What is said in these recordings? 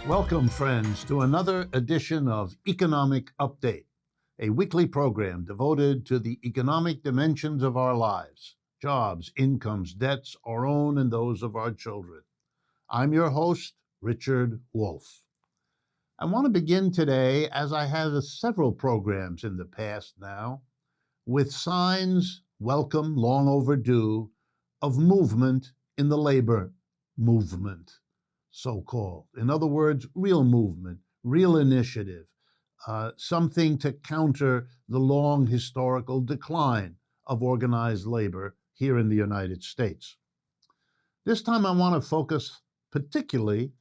Welcome, friends, to another edition of Economic Update, a weekly program devoted to the economic dimensions of our lives, jobs, incomes, debts, our own and those of our children. I'm your host, Richard Wolff. I want to begin today, as I have several programs in the past now, with signs, welcome, long overdue, of movement in the labor movement, so-called. In other words, real movement, real initiative, something to counter the long historical decline of organized labor here in the United States. This time I want to focus particularly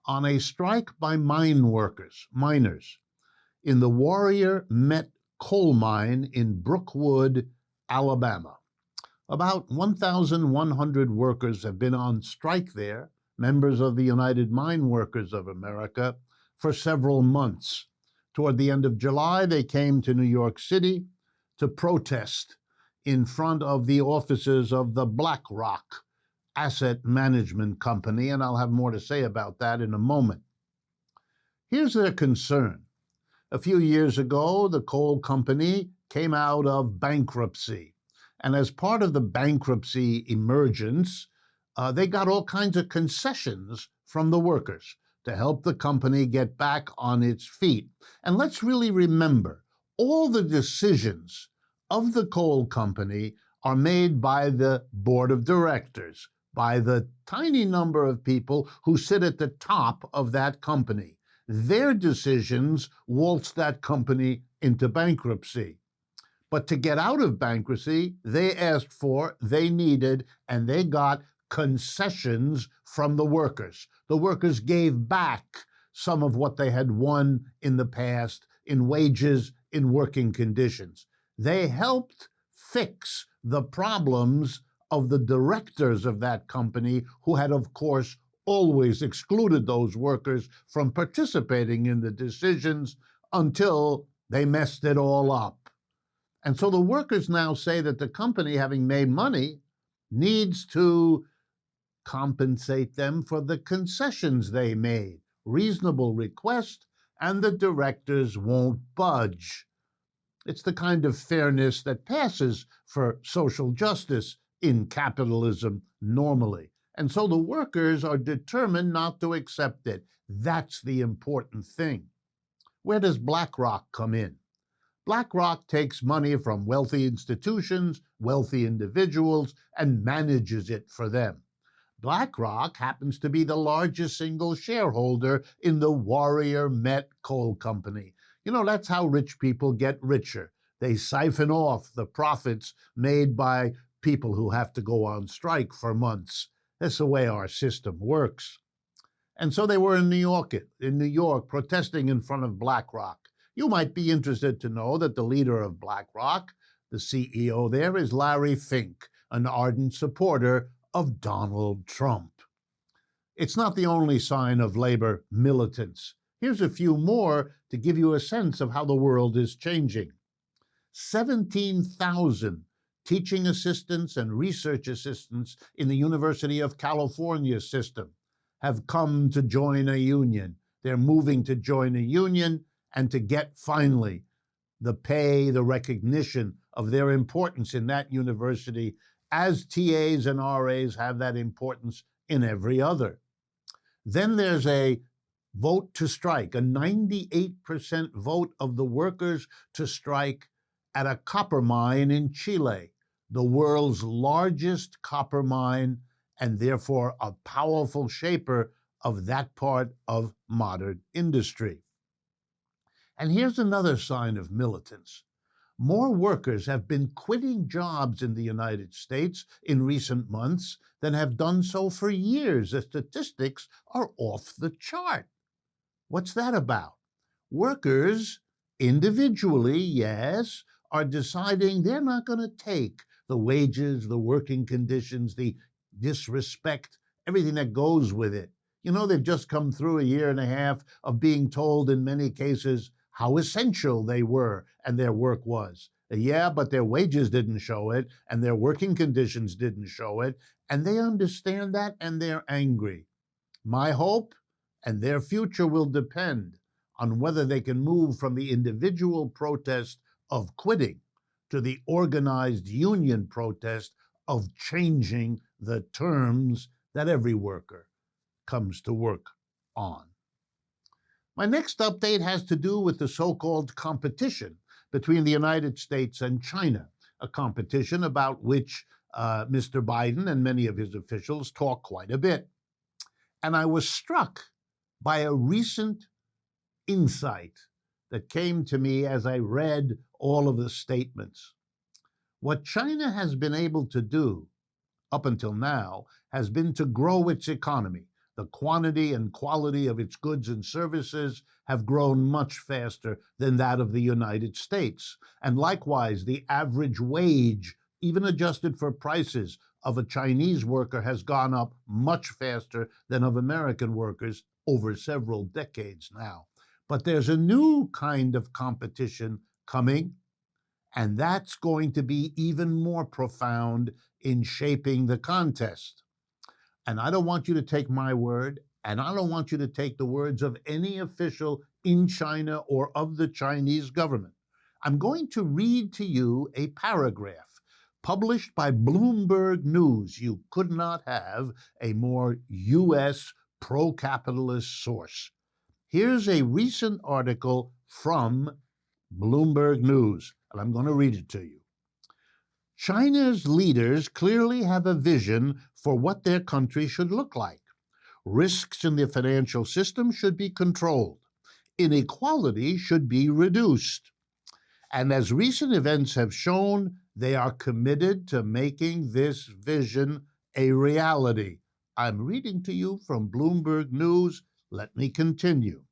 on a strike by miners, in the Warrior Met coal mine in Brookwood, Alabama. About 1,100 workers have been on strike there, members of the United Mine Workers of America, for several months. Toward the end of July, they came to New York City to protest in front of the offices of the BlackRock Asset Management Company, and I'll have more to say about that in a moment. Here's their concern. A few years ago, the coal company came out of bankruptcy. And as part of the bankruptcy emergence, they got all kinds of concessions from the workers to help the company get back on its feet. And let's really remember, all the decisions of the coal company are made by the board of directors, by the tiny number of people who sit at the top of that company. Their decisions waltzed that company into bankruptcy. But to get out of bankruptcy, they asked for, they needed, and they got concessions from the workers. The workers gave back some of what they had won in the past in wages, in working conditions. They helped fix the problems of the directors of that company, who had, of course, always excluded those workers from participating in the decisions until they messed it all up. And so the workers now say that the company, having made money, needs to compensate them for the concessions they made. Reasonable request, and the directors won't budge. It's the kind of fairness that passes for social justice in capitalism normally. And so the workers are determined not to accept it. That's the important thing. Where does BlackRock come in? BlackRock takes money from wealthy institutions, wealthy individuals, and manages it for them. BlackRock happens to be the largest single shareholder in the Warrior Met Coal Company. You know, that's how rich people get richer. They siphon off the profits made by people who have to go on strike for months. That's the way our system works. And so they were in New York, protesting in front of BlackRock. You might be interested to know that the leader of BlackRock, the CEO there, is Larry Fink, an ardent supporter of Donald Trump. It's not the only sign of labor militance. Here's a few more to give you a sense of how the world is changing. 17,000 teaching assistants and research assistants in the University of California system have come to join a union. They're moving to join a union and to get, finally, the pay, the recognition of their importance in that university, as TAs and RAs have that importance in every other. Then there's a vote to strike, a 98% vote of the workers to strike at a copper mine in Chile, the world's largest copper mine, and therefore a powerful shaper of that part of modern industry. And here's another sign of militance. More workers have been quitting jobs in the United States in recent months than have done so for years. The statistics are off the chart. What's that about? Workers, individually, yes, are deciding they're not going to take the wages, the working conditions, the disrespect, everything that goes with it. You know, they've just come through a year and a half of being told in many cases how essential they were and their work was. Yeah, but their wages didn't show it, and their working conditions didn't show it, and they understand that, and they're angry. My hope, and their future will depend on whether they can move from the individual protest of quitting to the organized union protest of changing the terms that every worker comes to work on. My next update has to do with the so-called competition between the United States and China, a competition about which Mr. Biden and many of his officials talk quite a bit. And I was struck by a recent insight that came to me as I read all of the statements. What China has been able to do up until now has been to grow its economy. The quantity and quality of its goods and services have grown much faster than that of the United States. And likewise, the average wage, even adjusted for prices, of a Chinese worker has gone up much faster than of American workers over several decades now. But there's a new kind of competition coming, and that's going to be even more profound in shaping the contest. And I don't want you to take my word, and I don't want you to take the words of any official in China or of the Chinese government. I'm going to read to you a paragraph published by Bloomberg News. You could not have a more U.S. pro-capitalist source. Here's a recent article from Bloomberg News, and I'm going to read it to you. China's leaders clearly have a vision for what their country should look like. Risks in the financial system should be controlled. Inequality should be reduced. And as recent events have shown, they are committed to making this vision a reality. I'm reading to you from Bloomberg News. Let me continue.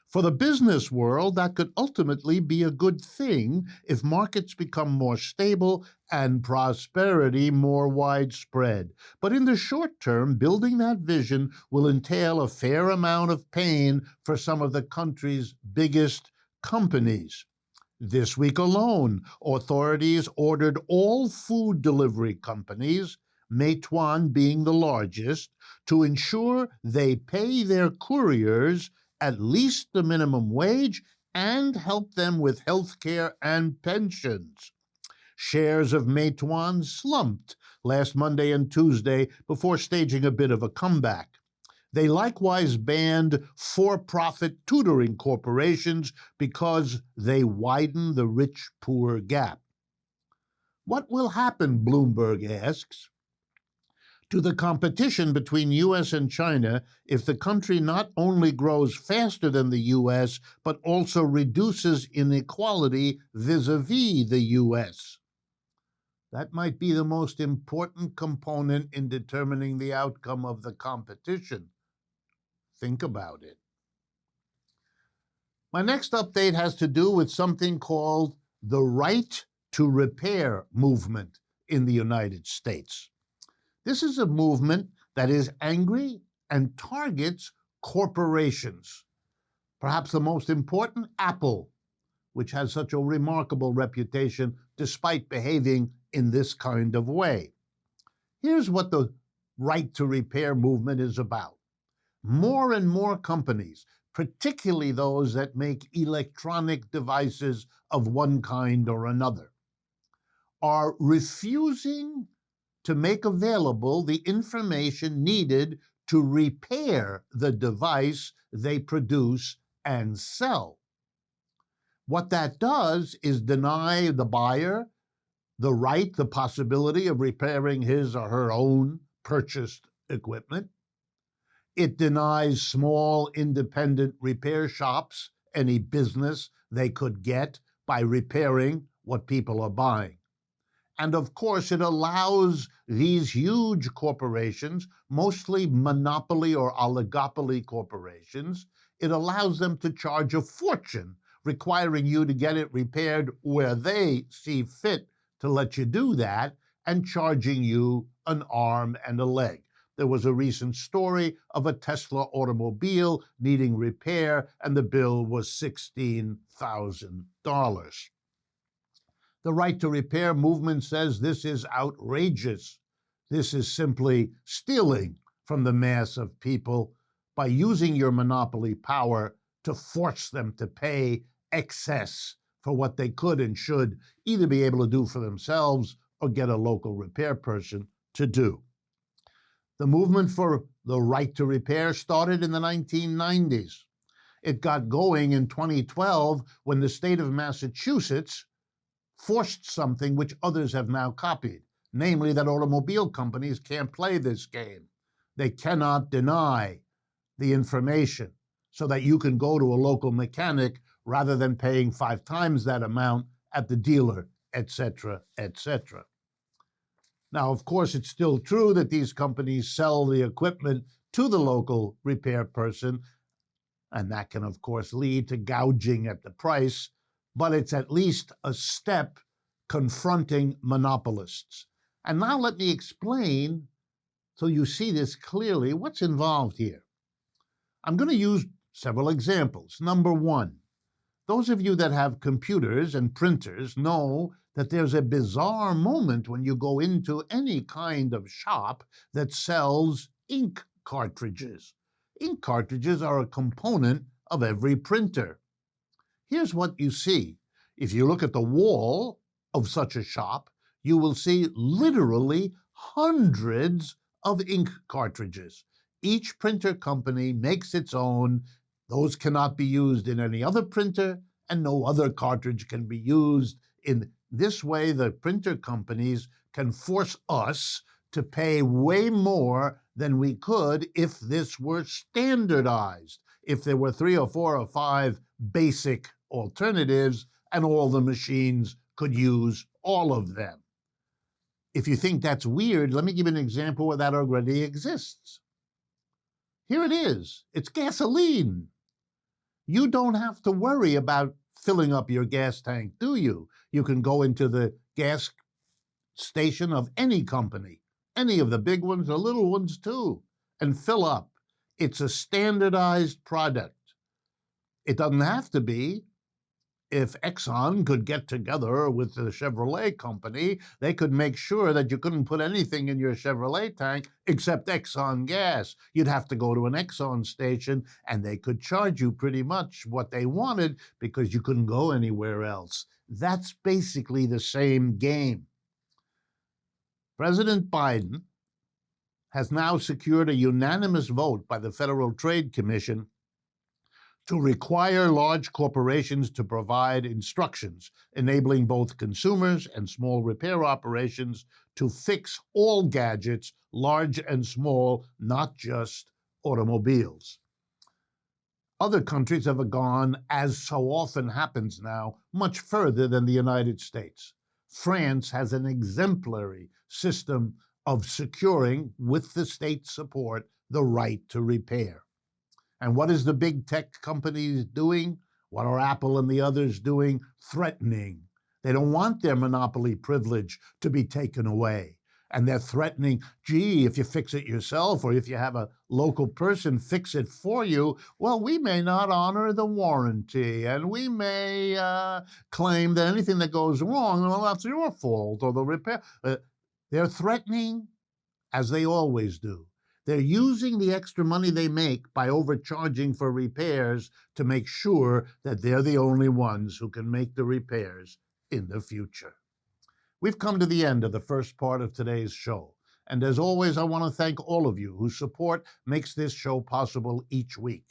For the business world, that could ultimately be a good thing if markets become more stable and prosperity more widespread. But in the short term, building that vision will entail a fair amount of pain for some of the country's biggest companies. This week alone, authorities ordered all food delivery companies, Meituan being the largest, to ensure they pay their couriers at least the minimum wage and help them with health care and pensions. Shares of Meituan slumped last Monday and Tuesday before staging a bit of a comeback. They likewise banned for-profit tutoring corporations because they widen the rich-poor gap. What will happen, Bloomberg asks, to the competition between U.S. and China if the country not only grows faster than the U.S., but also reduces inequality vis-a-vis the U.S.? That might be the most important component in determining the outcome of the competition. Think about it. My next update has to do with something called the Right to Repair movement in the United States. This is a movement that is angry and targets corporations. Perhaps the most important, Apple, which has such a remarkable reputation despite behaving in this kind of way. Here's what the Right to Repair movement is about. More and more companies, particularly those that make electronic devices of one kind or another, are refusing to make available the information needed to repair the device they produce and sell. What that does is deny the buyer the right, the possibility of repairing his or her own purchased equipment. It denies small independent repair shops any business they could get by repairing what people are buying. And of course, it allows these huge corporations, mostly monopoly or oligopoly corporations, it allows them to charge a fortune, requiring you to get it repaired where they see fit to let you do that, and charging you an arm and a leg. There was a recent story of a Tesla automobile needing repair, and the bill was $16,000. The Right to Repair movement says this is outrageous. This is simply stealing from the mass of people. by using your monopoly power to force them to pay excess for what they could and should either be able to do for themselves or get a local repair person to do. The movement for the right to repair started in the 1990s. It got going in 2012 when the state of Massachusetts forced something which others have now copied, namely that automobile companies can't play this game. They cannot deny the information so that you can go to a local mechanic rather than paying 5 times that amount at the dealer, etc., etc. Now, of course, it's still true that these companies sell the equipment to the local repair person, and that can, of course, lead to gouging at the price, but it's at least a step confronting monopolists. And now let me explain, so you see this clearly, what's involved here. I'm going to use several examples. Number one, those of you that have computers and printers know that there's a bizarre moment when you go into any kind of shop that sells ink cartridges. Ink cartridges are a component of every printer. Here's what you see. If you look at the wall of such a shop, you will see literally hundreds of ink cartridges. Each printer company makes its own. Those cannot be used in any other printer, and no other cartridge can be used. In this way, the printer companies can force us to pay way more than we could if this were standardized, if there were 3 or 4 or 5 basic alternatives and all the machines could use all of them. If you think that's weird, let me give you an example where that already exists. Here it is. It's gasoline. You don't have to worry about filling up your gas tank, do you? You can go into the gas station of any company, any of the big ones or little ones too, and fill up. It's a standardized product. It doesn't have to be. If Exxon could get together with the Chevrolet company, they could make sure that you couldn't put anything in your Chevrolet tank except Exxon gas. You'd have to go to an Exxon station, and they could charge you pretty much what they wanted because you couldn't go anywhere else. That's basically the same game. President Biden has now secured a unanimous vote by the Federal Trade Commission to require large corporations to provide instructions enabling both consumers and small repair operations to fix all gadgets, large and small, not just automobiles. Other countries have gone, as so often happens now, much further than the United States. France has an exemplary system of securing, with the state's support, the right to repair. And what is the big tech companies doing? What are Apple and the others doing? Threatening. They don't want their monopoly privilege to be taken away. And they're threatening, gee, if you fix it yourself or if you have a local person fix it for you, well, we may not honor the warranty and we may claim that anything that goes wrong, well, that's your fault or the repair. They're threatening, as they always do. They're using the extra money they make by overcharging for repairs to make sure that they're the only ones who can make the repairs in the future. We've come to the end of the first part of today's show. And as always, I want to thank all of you whose support makes this show possible each week.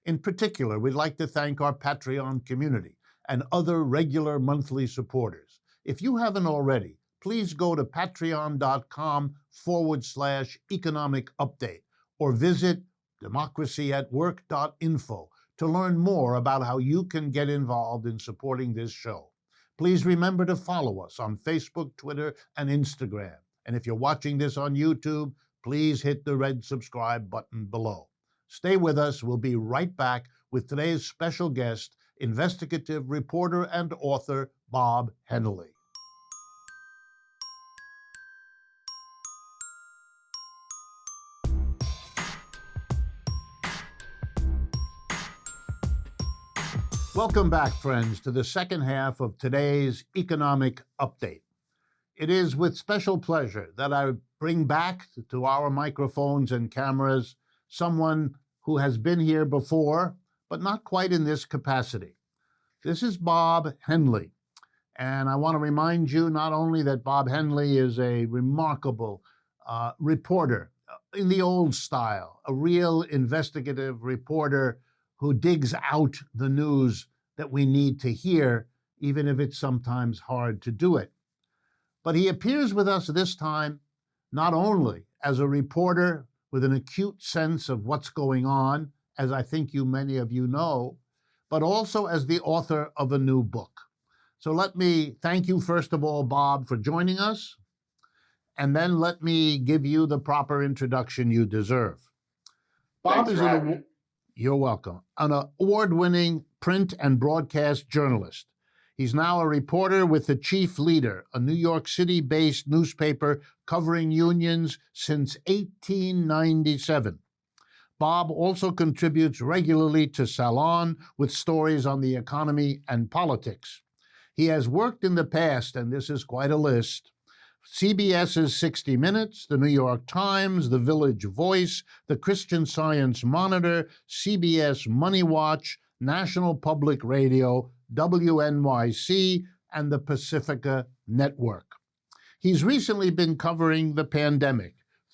In particular, we'd like to thank our Patreon community and other regular monthly supporters. If you haven't already, please go to patreon.com/economic update or visit democracyatwork.info to learn more about how you can get involved in supporting this show. Please remember to follow us on Facebook, Twitter, and Instagram. And if you're watching this on YouTube, please hit the red subscribe button below. Stay with us. We'll be right back with today's special guest, investigative reporter and author Bob Hennelly. Welcome back, friends, to the second half of today's economic update. It is with special pleasure that I bring back to our microphones and cameras someone who has been here before, but not quite in this capacity. This is Bob Henley. And I want to remind you not only that Bob Henley is a remarkable reporter in the old style, a real investigative reporter who digs out the news that we need to hear, even if it's sometimes hard to do it. But he appears with us this time not only as a reporter with an acute sense of what's going on, as I think many of you know, but also as the author of a new book. So let me thank you, first of all, Bob, for joining us, and then let me give you the proper introduction you deserve. Bob is you're welcome, an award-winning print and broadcast journalist. He's now a reporter with The Chief Leader, a New York City-based newspaper covering unions since 1897. Bob also contributes regularly to Salon with stories on the economy and politics. He has worked in the past, and this is quite a list, CBS's 60 Minutes, The New York Times, The Village Voice, The Christian Science Monitor, CBS Money Watch, National Public Radio, WNYC, and the Pacifica Network. He's recently been covering the pandemic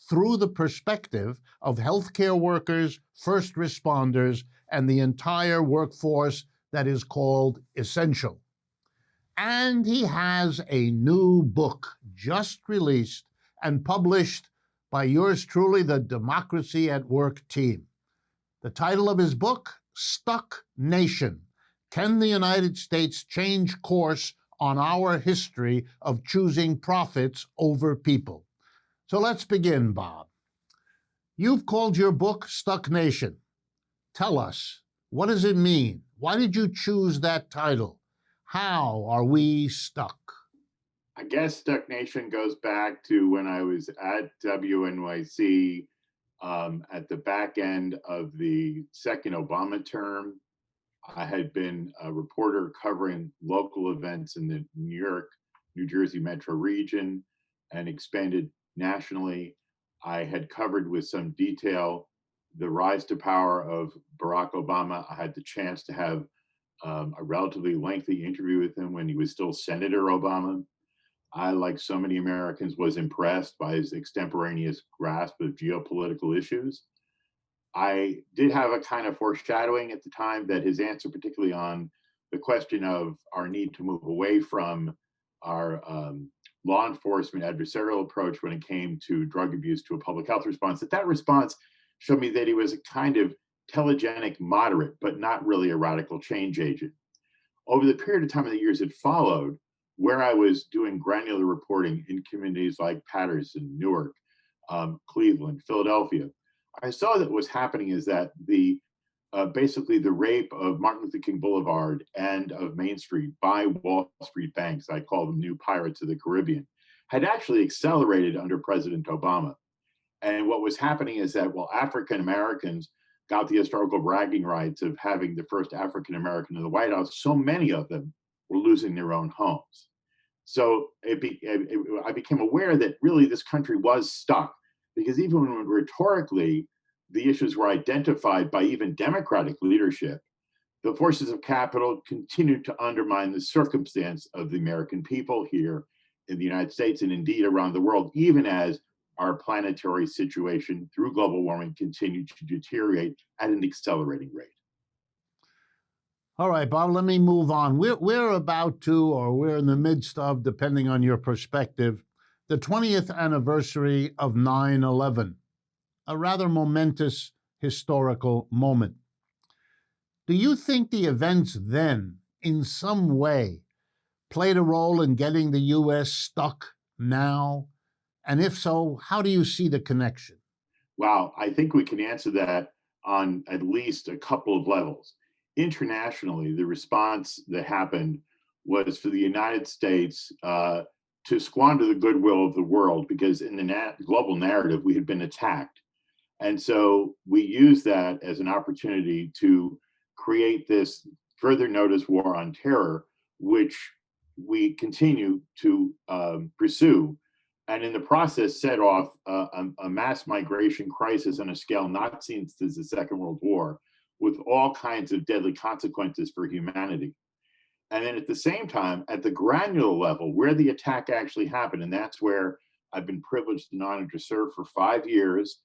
through the perspective of healthcare workers, first responders, and the entire workforce that is called essential. And he has a new book just released and published by yours truly, the Democracy at Work team. The title of his book, Stuck Nation: Can the United States Change Course on Our History of Choosing Profits Over People? So let's begin, Bob. You've called your book Stuck Nation. Tell us, what does it mean? Why did you choose that title? How are we stuck? I guess Stuck Nation goes back to when I was at WNYC at the back end of the second Obama term. I had been a reporter covering local events in the New York, New Jersey metro region and expanded nationally. I had covered with some detail the rise to power of Barack Obama. I had the chance to have a relatively lengthy interview with him when he was still Senator Obama. I, like so many Americans, was impressed by his extemporaneous grasp of geopolitical issues. I did have a kind of foreshadowing at the time that his answer, particularly on the question of our need to move away from our law enforcement adversarial approach when it came to drug abuse to a public health response, that response showed me that he was a kind of telegenic moderate, but not really a radical change agent. Over the period of time of the years that followed, where I was doing granular reporting in communities like Paterson, Newark, Cleveland, Philadelphia, I saw that what was happening is that basically the rape of Martin Luther King Boulevard and of Main Street by Wall Street banks, I call them new pirates of the Caribbean, had actually accelerated under President Obama. And what was happening is that while African Americans got the historical bragging rights of having the first African American in the White House, so many of them were losing their own homes. So I became aware that really this country was stuck, because even when rhetorically the issues were identified by even Democratic leadership, the forces of capital continued to undermine the circumstance of the American people here in the United States and indeed around the world, even as our planetary situation through global warming continued to deteriorate at an accelerating rate. All right, Bob, let me move on. We're about to, or we're in the midst of, depending on your perspective, the 20th anniversary of 9/11, a rather momentous historical moment. Do you think the events then, in some way, played a role in getting the U.S. stuck now? And if so, how do you see the connection? Wow, I think we can answer that on at least a couple of levels. Internationally, the response that happened was for the United States to squander the goodwill of the world, because in the global narrative, we had been attacked. And so we used that as an opportunity to create this further notice war on terror, which we continue to pursue and in the process set off a mass migration crisis on a scale not seen since the Second World War, with all kinds of deadly consequences for humanity. And then at the same time, at the granular level, where the attack actually happened, and that's where I've been privileged and honored to serve for 5 years,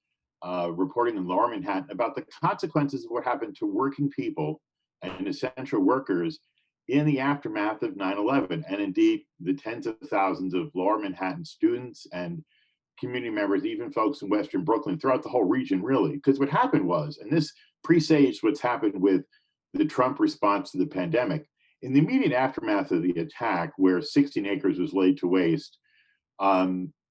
reporting in Lower Manhattan about the consequences of what happened to working people and essential workers in the aftermath of 9/11, and indeed the tens of thousands of Lower Manhattan students and community members, even folks in Western Brooklyn, throughout the whole region, really. Because what happened was, and this presaged what's happened with the Trump response to the pandemic, in the immediate aftermath of the attack, where 16 acres was laid to waste,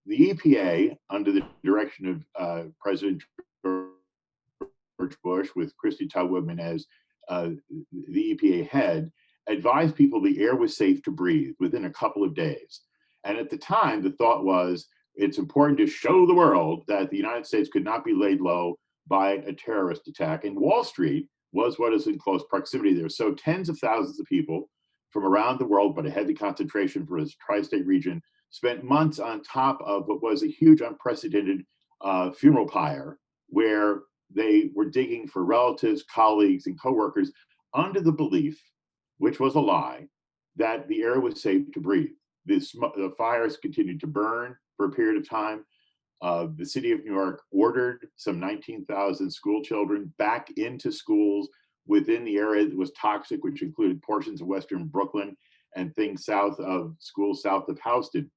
the EPA, under the direction of President George Bush, with Christie Todd Woodman as the EPA head, advised people the air was safe to breathe within a couple of days. And at the time, the thought was it's important to show the world that the United States could not be laid low by a terrorist attack. And Wall Street was what is in close proximity there. So tens of thousands of people from around the world, but a heavy concentration for this tri-state region, spent months on top of what was a huge, unprecedented funeral pyre, where they were digging for relatives, colleagues, and coworkers under the belief, which was a lie, that the air was safe to breathe. The fires continued to burn for a period of time. The city of New York ordered some 19,000 school children back into schools within the area that was toxic, which included portions of Western Brooklyn and things south of schools south of Houston.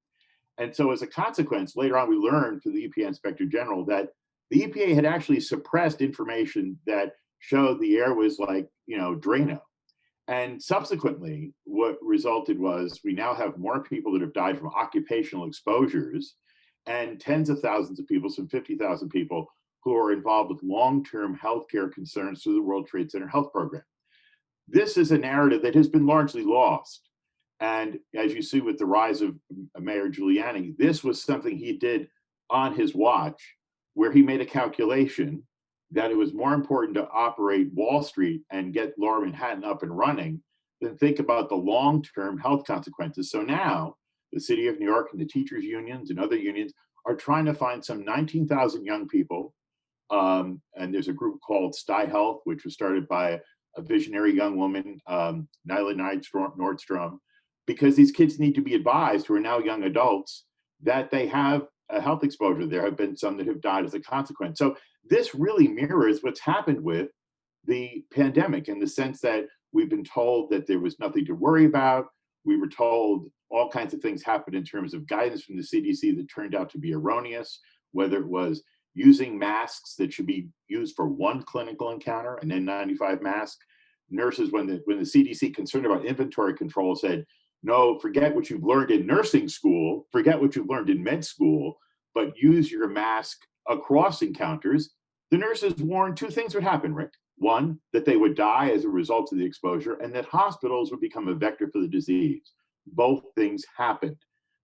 And so as a consequence, later on, we learned through the EPA Inspector General that the EPA had actually suppressed information that showed the air was like, Drano. And subsequently, what resulted was we now have more people that have died from occupational exposures, and tens of thousands of people, some 50,000 people, who are involved with long-term healthcare concerns through the World Trade Center Health Program. This is a narrative that has been largely lost. And as you see with the rise of Mayor Giuliani, this was something he did on his watch, where he made a calculation that it was more important to operate Wall Street and get Lower Manhattan up and running than think about the long-term health consequences. So now the city of New York and the teachers unions and other unions are trying to find some 19,000 young people. And there's a group called Sty Health, which was started by a visionary young woman, Nyla Nordstrom, because these kids need to be advised, who are now young adults, that they have a health exposure. There have been some that have died as a consequence. So this really mirrors what's happened with the pandemic, in the sense that we've been told that there was nothing to worry about. We were told all kinds of things happened in terms of guidance from the CDC that turned out to be erroneous, whether it was using masks that should be used for one clinical encounter, an N95 mask. Nurses, when the CDC, concerned about inventory control, said, no, forget what you've learned in nursing school, forget what you've learned in med school, but use your mask across encounters. The nurses warned two things would happen, Rick. One, that they would die as a result of the exposure, and that hospitals would become a vector for the disease. Both things happened.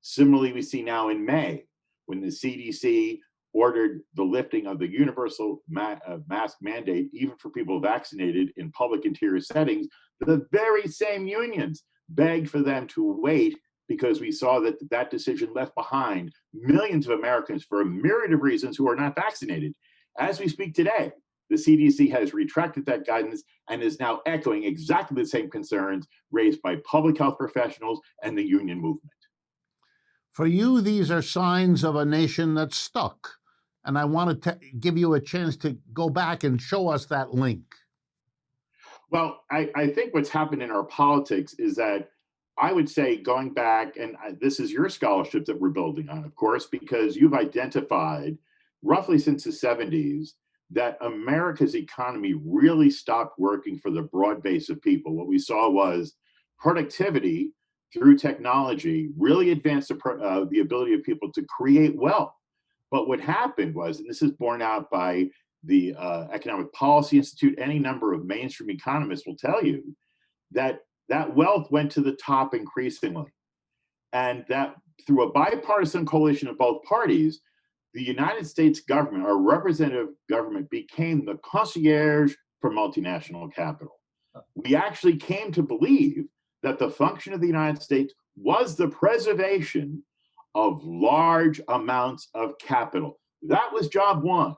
Similarly, we see now in May, when the CDC ordered the lifting of the universal mask mandate, even for people vaccinated in public interior settings, the very same unions begged for them to wait, because we saw that that decision left behind millions of Americans for a myriad of reasons who are not vaccinated. As we speak today, the CDC has retracted that guidance and is now echoing exactly the same concerns raised by public health professionals and the union movement. For you, these are signs of a nation that's stuck. And I want to give you a chance to go back and show us that link. Well, I think what's happened in our politics is that, I would say, going back, and this is your scholarship that we're building on, of course, because you've identified roughly since the 70s that America's economy really stopped working for the broad base of people. What we saw was productivity through technology really advanced the ability of people to create wealth. But what happened was, and this is borne out by the Economic Policy Institute, any number of mainstream economists will tell you that that wealth went to the top increasingly. And that through a bipartisan coalition of both parties, the United States government, our representative government, became the concierge for multinational capital. We actually came to believe that the function of the United States was the preservation of large amounts of capital. That was job one.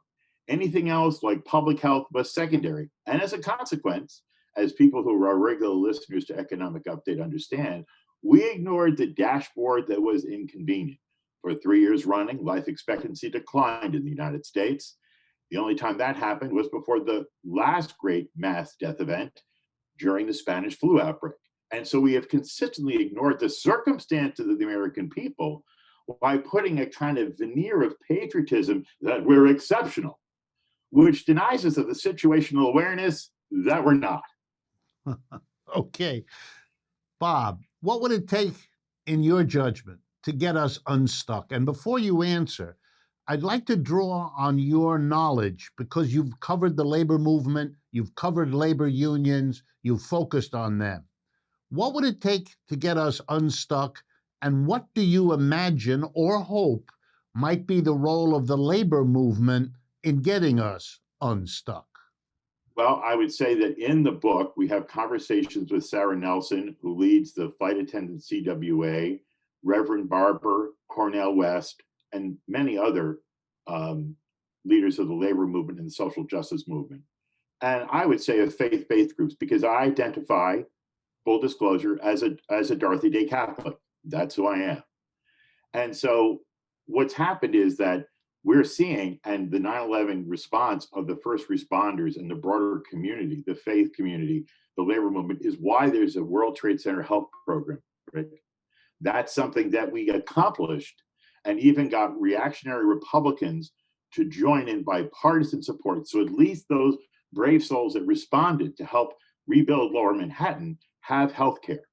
Anything else like public health was secondary. And as a consequence, as people who are regular listeners to Economic Update understand, we ignored the dashboard that was inconvenient. For 3 years running, life expectancy declined in the United States. The only time that happened was before the last great mass death event during the Spanish flu outbreak. And so we have consistently ignored the circumstances of the American people by putting a kind of veneer of patriotism that we're exceptional, which denies us of the situational awareness that we're not. Okay. Bob, what would it take, in your judgment, to get us unstuck? And before you answer, I'd like to draw on your knowledge because you've covered the labor movement, you've covered labor unions, you've focused on them. What would it take to get us unstuck? And what do you imagine or hope might be the role of the labor movement in getting us unstuck? Well, I would say that in the book, we have conversations with Sarah Nelson, who leads the Flight Attendant CWA, Reverend Barber, Cornel West, and many other leaders of the labor movement and the social justice movement. And I would say of faith-based groups, because I identify, full disclosure, as a Dorothy Day Catholic. That's who I am. And so what's happened is that we're seeing, and the 9/11 response of the first responders and the broader community, the faith community, the labor movement, is why there's a World Trade Center health program, right? That's something that we accomplished and even got reactionary Republicans to join in bipartisan support. So at least those brave souls that responded to help rebuild Lower Manhattan have health care.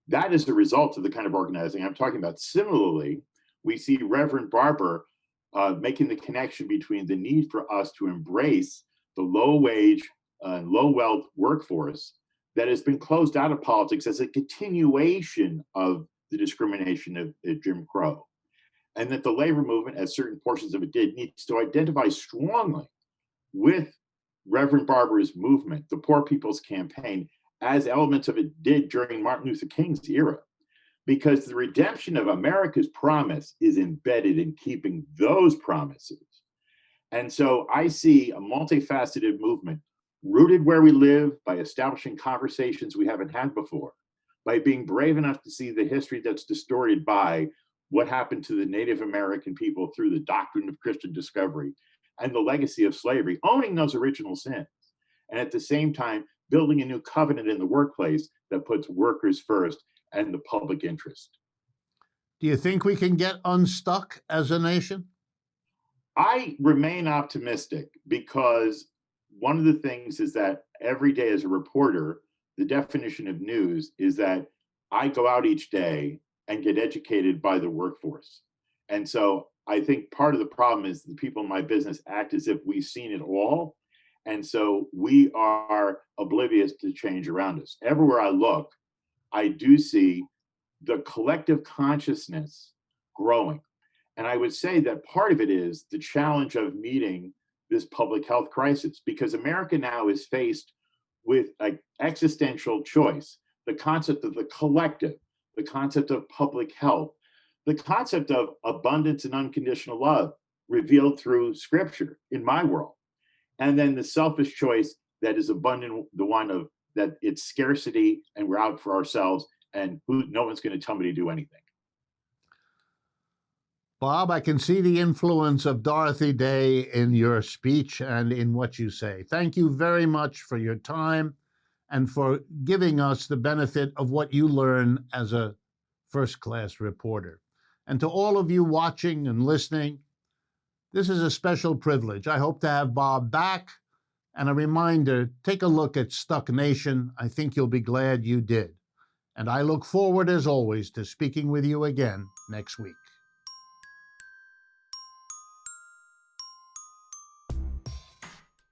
That is the result of the kind of organizing I'm talking about. Similarly, we see Reverend Barber making the connection between the need for us to embrace the low wage and low wealth workforce that has been closed out of politics as a continuation of the discrimination of Jim Crow. And that the labor movement, as certain portions of it did, needs to identify strongly with Reverend Barber's movement, the Poor People's Campaign, as elements of it did during Martin Luther King's era. Because the redemption of America's promise is embedded in keeping those promises. And so I see a multifaceted movement rooted where we live by establishing conversations we haven't had before, by being brave enough to see the history that's distorted by what happened to the Native American people through the doctrine of Christian discovery and the legacy of slavery, owning those original sins. And at the same time, building a new covenant in the workplace that puts workers first and the public interest. Do you think we can get unstuck as a nation? I remain optimistic because one of the things is that every day as a reporter, the definition of news is that I go out each day and get educated by the workforce. And so I think part of the problem is the people in my business act as if we've seen it all. And so we are oblivious to change around us. Everywhere I look, I do see the collective consciousness growing. And I would say that part of it is the challenge of meeting this public health crisis, because America now is faced with an existential choice, the concept of the collective, the concept of public health, the concept of abundance and unconditional love revealed through scripture in my world. And then the selfish choice that is abundant, the one of that it's scarcity and we're out for ourselves and no one's going to tell me to do anything. Bob, I can see the influence of Dorothy Day in your speech and in what you say. Thank you very much for your time and for giving us the benefit of what you learn as a first-class reporter. And to all of you watching and listening, this is a special privilege. I hope to have Bob back. And a reminder, take a look at Stuck Nation. I think you'll be glad you did. And I look forward, as always, to speaking with you again next week.